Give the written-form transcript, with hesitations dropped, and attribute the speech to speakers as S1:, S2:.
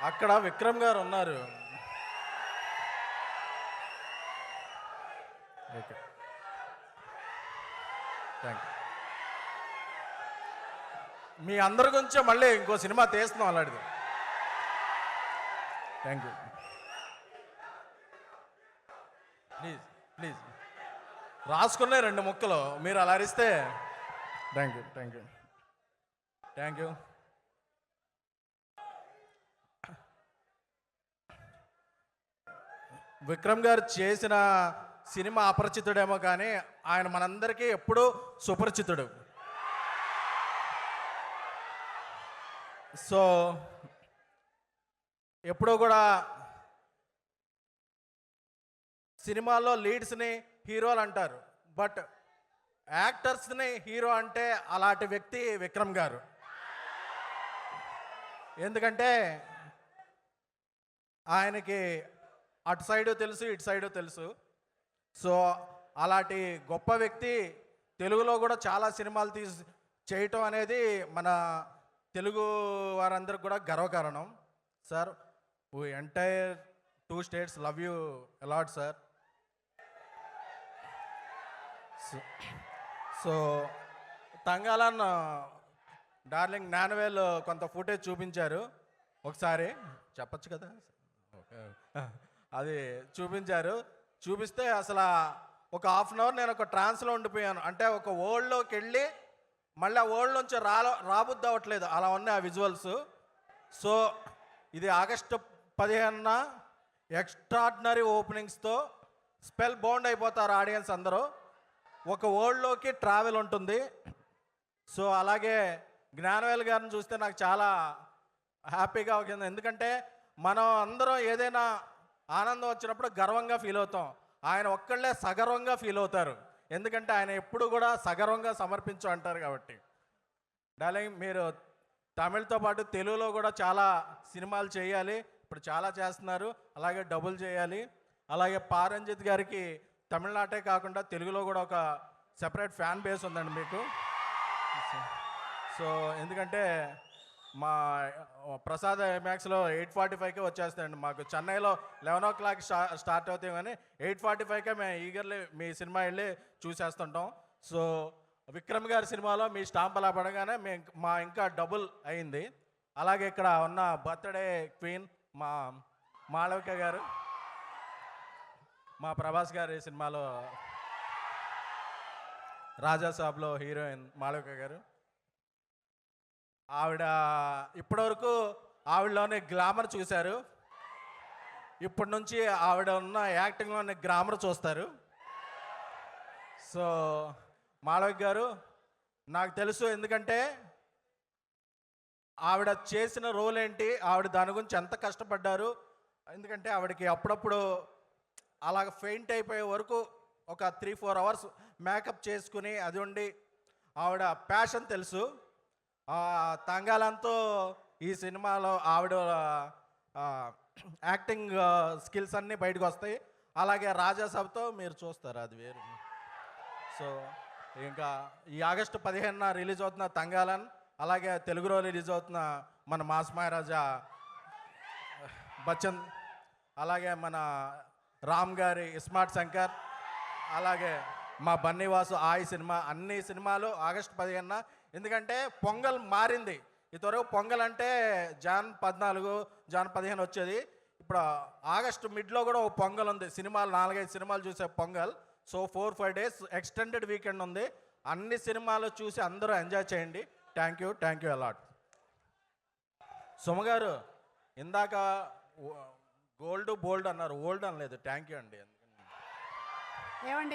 S1: అక్కడ విక్రమ్ గారు ఉన్నారు. Okay, thank you. మీ అందరి గురించే మళ్ళీ ఇంకో సినిమా తీస్తున్నాం అలాంటిది. Thank you. ప్లీజ్ ప్లీజ్ రాసుకునే 2 ముక్కలు మీరు అలా అరిస్తే. Thank you, thank you, thank you. Vikram గారు చేసిన సినిమా అపరిచితుడేమో కానీ ఆయన మనందరికీ ఎప్పుడూ సుపరిచితుడు. సో ఎప్పుడూ కూడా సినిమాల్లో లీడ్స్ని హీరోలు అంటారు, బట్ యాక్టర్స్ని హీరో అంటే అలాంటి వ్యక్తి విక్రమ్ గారు. ఎందుకంటే ఆయనకి అటు సైడు తెలుసు, ఇటు సైడు తెలుసు. సో అలాంటి గొప్ప వ్యక్తి తెలుగులో కూడా చాలా సినిమాలు చేయటం అనేది మన తెలుగు వారందరికి కూడా గర్వకారణం. Sir, we entire 2 states love you a lot sir. So Thangalaan darling Gnanavel కొంత ఫుటేజ్ చూపించారు, ఒకసారి చెప్పచ్చు కదా. ఓకే, అది చూపించారు. చూపిస్తే అసలు ఒక హాఫ్ అన్ అవర్ నేను ఒక ట్రాన్స్లో ఉండిపోయాను. అంటే ఒక వరల్డ్లోకి వెళ్ళి మళ్ళీ ఆ వరల్డ్ నుంచి రాబుద్ది అవ్వట్లేదు, అలా ఉన్నాయి ఆ విజువల్స్. సో ఇది ఆగస్టు 15న ఎక్స్ట్రాడినరీ ఓపెనింగ్స్తో స్పెల్ బౌండ్ అయిపోతారు ఆడియన్స్ అందరూ. ఒక వరల్డ్లోకి ట్రావెల్ ఉంటుంది. సో అలాగే జ్ఞానవేల్ గారిని చూస్తే నాకు చాలా హ్యాపీగా అవుతుంది. ఎందుకంటే మనం అందరం ఏదైనా ఆనందం వచ్చినప్పుడు గర్వంగా ఫీల్ అవుతాం. ఆయన ఒక్కళ్ళే సగర్వంగా ఫీల్ అవుతారు, ఎందుకంటే ఆయన ఎప్పుడు కూడా సగర్వంగా సమర్పించు అంటారు కాబట్టి. డార్లింగ్, మీరు తమిళ్తో పాటు తెలుగులో కూడా చాలా సినిమాలు చేయాలి, ఇప్పుడు చాలా చేస్తున్నారు. అలాగే డబుల్ చేయాలి. అలాగే పారంజిత్ గారికి తమిళనాటే కాకుండా తెలుగులో కూడా ఒక సెపరేట్ ఫ్యాన్ బేస్ ఉందండి మీకు. సో ఎందుకంటే మా ప్రసాద్ ఐమాక్స్లో 8:45కే వచ్చేస్తాయండి. మాకు చెన్నైలో 11 o'clock స్టార్ట్ అవుతాయి, కానీ 8:45కే మేము ఈగర్లీ మీ సినిమా వెళ్ళి చూసేస్తుంటాం. సో విక్రమ్ గారి సినిమాలో మీ స్టాంప్ అలా పడగానే మా ఇంకా డబుల్ అయింది. అలాగే ఇక్కడ ఉన్న బర్త్డే క్వీన్ మా మాళవిక గారు, మా ప్రభాస్ గారి సినిమాలో రాజాసాబ్లో హీరోయిన్ మాళవిక గారు. ఆవిడ ఇప్పటివరకు ఆవిడలోనే గ్లామర్ చూశారు, ఇప్పటి నుంచి ఆవిడ ఉన్న యాక్టింగ్లోనే గ్లామర్ చూస్తారు. సో మాళవిక గారు నాకు తెలుసు, ఎందుకంటే ఆవిడ చేసిన రోల్ ఏంటి, ఆవిడ దాని గురించి ఎంత కష్టపడ్డారు. ఎందుకంటే ఆవిడకి అప్పుడప్పుడు అలాగ ఫెయింట్ అయిపోయే వరకు ఒక 3-4 hours మేకప్ చేసుకుని అది ఉండి ఆవిడ ప్యాషన్ తెలుసు. తంగాలంతో ఈ సినిమాలో ఆవిడ యాక్టింగ్ స్కిల్స్ అన్నీ బయటకు వస్తాయి. అలాగే రాజాసాబ్తో మీరు చూస్తారు, అది వేరు. సో ఇంకా ఈ ఆగస్టు 15న రిలీజ్ అవుతున్న తంగాలన్, అలాగే తెలుగులో రిలీజ్ అవుతున్న మన మాస్ మహారాజా బచ్చన్, అలాగే మన రామ్ గారి స్మార్ట్ శంకర్, అలాగే మా బన్నీవాసు ఆయి సినిమా, అన్ని సినిమాలు ఆగస్టు 15న. ఎందుకంటే పొంగల్ మారింది. ఇంతవరకు పొంగల్ అంటే జాన్ 14, జాన్ 15 వచ్చేది. ఇప్పుడు ఆగస్టు మిడ్లో కూడా ఒక పొంగల్ ఉంది. సినిమాలు 4-5 సినిమాలు చూసే pongal. So 4-5 days extended weekend ఉంది. అన్ని సినిమాలు చూసి అందరూ ఎంజాయ్ చేయండి. Thank you a lot. సుమగారు ఇందాక గోల్డ్ బోల్డ్ అన్నారు, ఓల్డ్ అనలేదు. థ్యాంక్ యూ అండి.
S2: ఏమండి